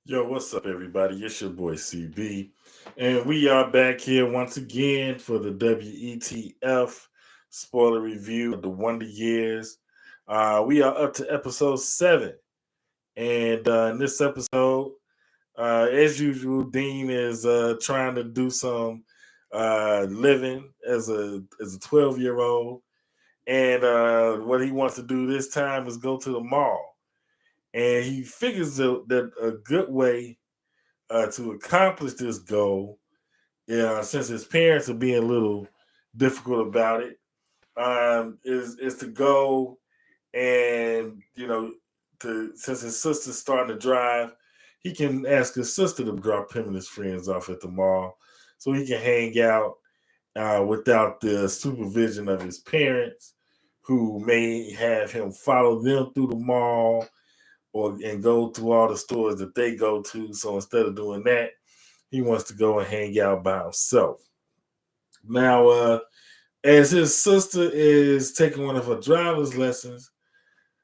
Yo, what's up, everybody? It's your boy CB, and we are back here once again for the WETF spoiler review of the Wonder Years. We are up to episode 7, and in this episode, as usual, Dean is trying to do some living as a 12-year-old, and what he wants to do this time is go to the mall, and he figures that a good way to accomplish this goal, since his parents are being a little difficult about it, is to go and to since his sister's starting to drive, he can ask his sister to drop him and his friends off at the mall, so he can hang out without the supervision of his parents, who may have him follow them through the mall or and go to all the stores that they go to. So instead of doing that, he wants to go and hang out by himself. Now, as his sister is taking one of her driver's lessons,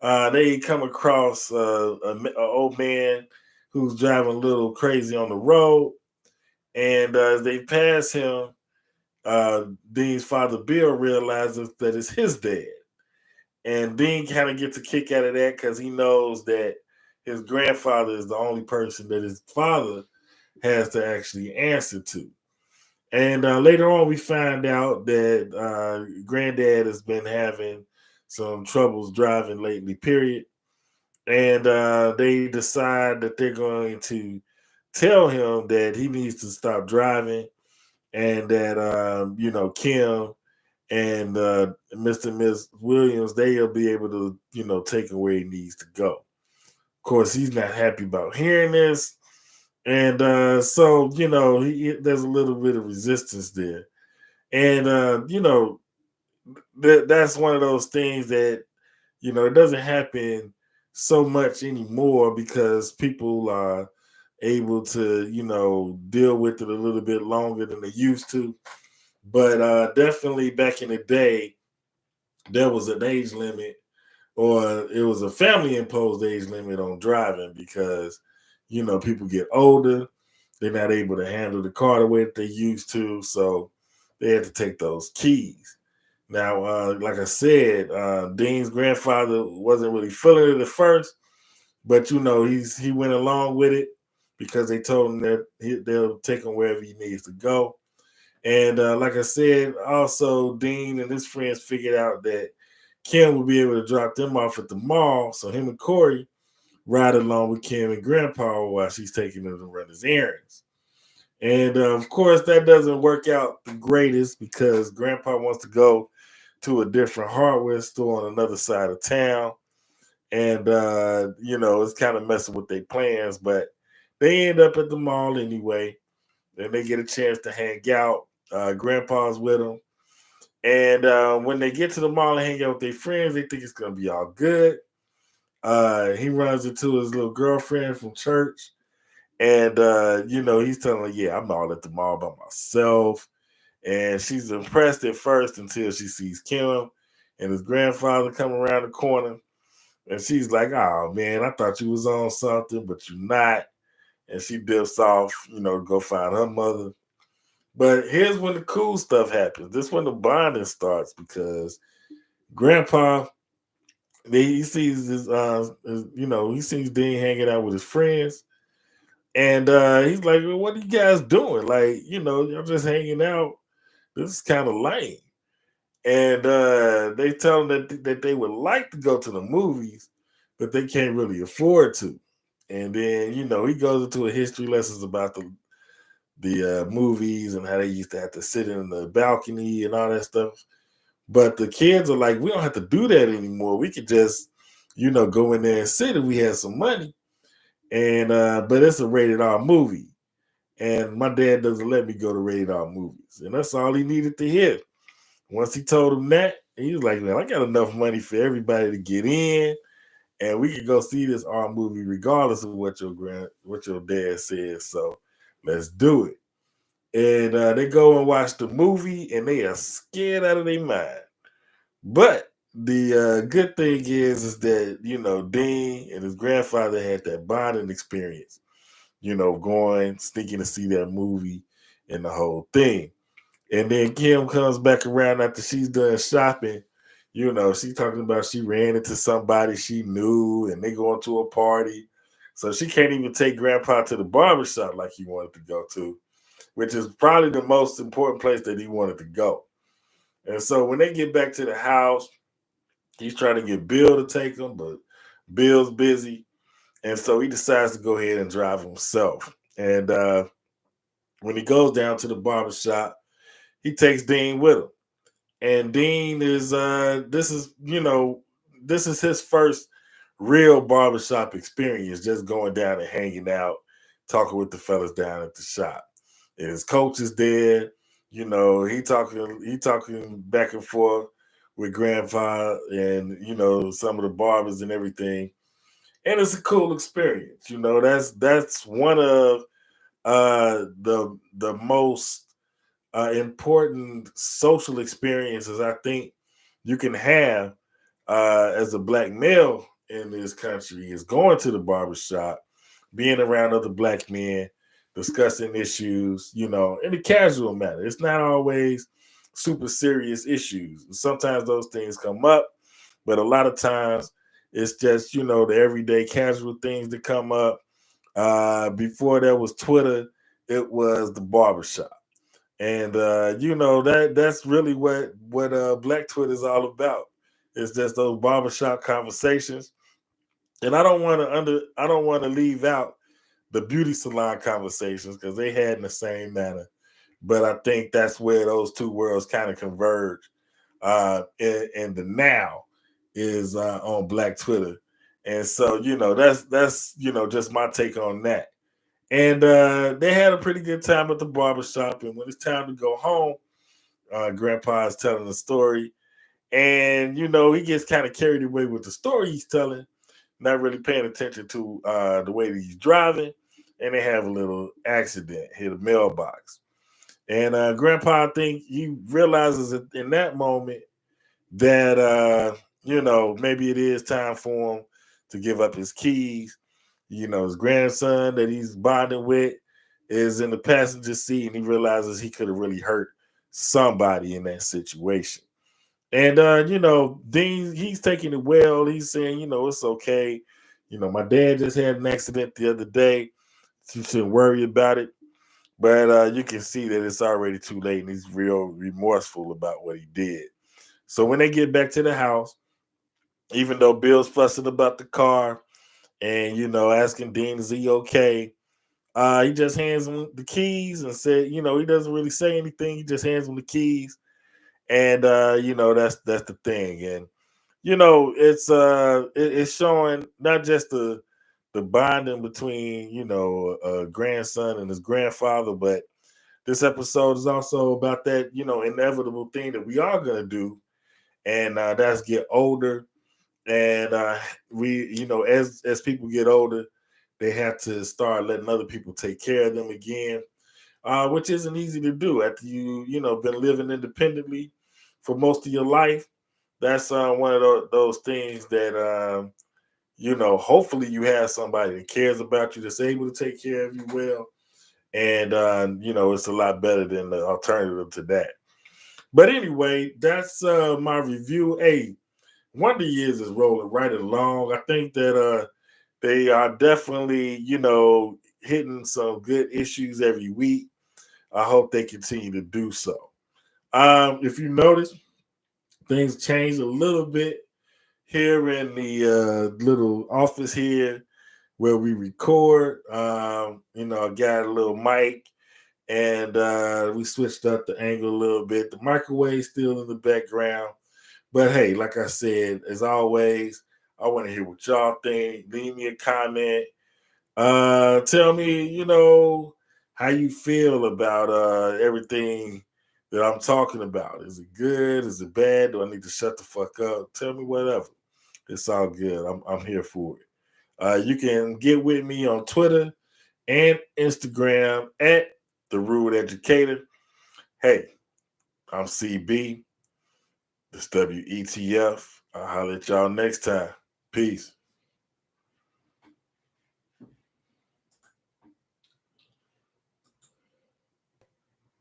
they come across a old man who's driving a little crazy on the road. And as they pass him, Dean's father, Bill, realizes that it's his dad. And Dean kind of gets a kick out of that because he knows that his grandfather is the only person that his father has to actually answer to. And later on, we find out that Granddad has been having some troubles driving lately, period. And they decide that they're going to tell him that he needs to stop driving, and that, Kim and Mr. and Miss Williams, they'll be able to, take him where he needs to go. Of course, he's not happy about hearing this. And so, there's a little bit of resistance there. And that's one of those things that it doesn't happen so much anymore because people are able to deal with it a little bit longer than they used to. But definitely back in the day, there was an age limit, or it was a family imposed age limit on driving, because people get older, they're not able to handle the car the way that they used to, so they had to take those keys. Now, like I said, Dean's grandfather wasn't really feeling it at first, but he went along with it because they told him that they'll take him wherever he needs to go. And like I said, also Dean and his friends figured out that Kim will be able to drop them off at the mall, so him and Corey ride along with Kim and Grandpa while she's taking them to run his errands. And of course, that doesn't work out the greatest because Grandpa wants to go to a different hardware store on another side of town. And, it's kind of messing with their plans, but they end up at the mall anyway. Then they get a chance to hang out. Grandpa's with them. And when they get to the mall and hang out with their friends, they think it's going to be all good. He runs into his little girlfriend from church. And, he's telling her, yeah, I'm all at the mall by myself. And she's impressed at first until she sees Kim and his grandfather come around the corner. And she's like, oh, man, I thought you was on something, but you're not. And she dips off, to go find her mother. But here's when the cool stuff happens. This when the bonding starts, because Grandpa, he sees he sees Dean hanging out with his friends. And he's like, well, what are you guys doing? Like, you're just hanging out. This is kind of lame. And they tell him that they would like to go to the movies, but they can't really afford to. And then, he goes into a history lessons about the movies and how they used to have to sit in the balcony and all that stuff. But the kids are like, we don't have to do that anymore. We could just, go in there and sit if we had some money. And but it's a rated R movie. And my dad doesn't let me go to rated R movies. And that's all he needed to hear. Once he told him that, he was like, man, I got enough money for everybody to get in. And we can go see this R movie regardless of what your dad says. So let's do it. And they go and watch the movie, and they are scared out of their mind. But the good thing is that Dean and his grandfather had that bonding experience, going, sneaking to see that movie and the whole thing. And then Kim comes back around after she's done shopping. She's talking about she ran into somebody she knew and they going to a party. So she can't even take grandpa to the barbershop like he wanted to go to, which is probably the most important place that he wanted to go. And so when they get back to the house, he's trying to get Bill to take him, but Bill's busy. And so he decides to go ahead and drive himself. And when he goes down to the barbershop, he takes Dean with him. And Dean is this is his first real barbershop experience, just going down and hanging out, talking with the fellas down at the shop. And his coach is there. He talking back and forth with grandpa and some of the barbers and everything. And it's a cool experience. That's one of the most important social experiences I think you can have as a black male in this country is going to the barbershop, being around other black men, discussing issues, in a casual manner. It's not always super serious issues. Sometimes those things come up, but a lot of times it's just, the everyday casual things that come up. Before there was Twitter, it was the barbershop. And that's really what Black Twitter is all about. It's just those barbershop conversations. And I don't want to leave out the beauty salon conversations because they had in the same manner. But I think that's where those two worlds kind of converge. And the now is on Black Twitter. And so, that's just my take on that. And they had a pretty good time at the barbershop. And when it's time to go home, Grandpa is telling a story. And, he gets kind of carried away with the story he's telling, not really paying attention to the way that he's driving. And they have a little accident, hit a mailbox. And Grandpa, I think he realizes in that moment that, maybe it is time for him to give up his keys. His grandson that he's bonding with is in the passenger seat, and he realizes he could have really hurt somebody in that situation. And Dean, he's taking it well. He's saying, it's okay. My dad just had an accident the other day. You shouldn't worry about it. But you can see that it's already too late, and he's real remorseful about what he did. So when they get back to the house, even though Bill's fussing about the car and asking Dean, is he okay? He just hands him the keys and said, he doesn't really say anything. He just hands him the keys, and that's the thing. And it's showing not just the bonding between a grandson and his grandfather, but this episode is also about that inevitable thing that we are gonna do, and that's get older. And we as people get older, they have to start letting other people take care of them again, which isn't easy to do after been living independently for most of your life. That's one of those things that hopefully you have somebody that cares about you, that's able to take care of you well. And it's a lot better than the alternative to that. But anyway, that's my review. Hey, Wonder Years is rolling right along. I think that they are definitely, hitting some good issues every week. I hope they continue to do so. If you notice, things changed a little bit here in the little office here where we record. I got a little mic, and we switched up the angle a little bit. The microwave still in the background. But hey, like I said, as always, I want to hear what y'all think. Leave me a comment. Tell me, how you feel about everything that I'm talking about. Is it good? Is it bad? Do I need to shut the fuck up? Tell me whatever. It's all good. I'm here for it. You can get with me on Twitter and Instagram at the Rude Educator. Hey, I'm CB. This WETF. I'll holler at y'all next time. Peace.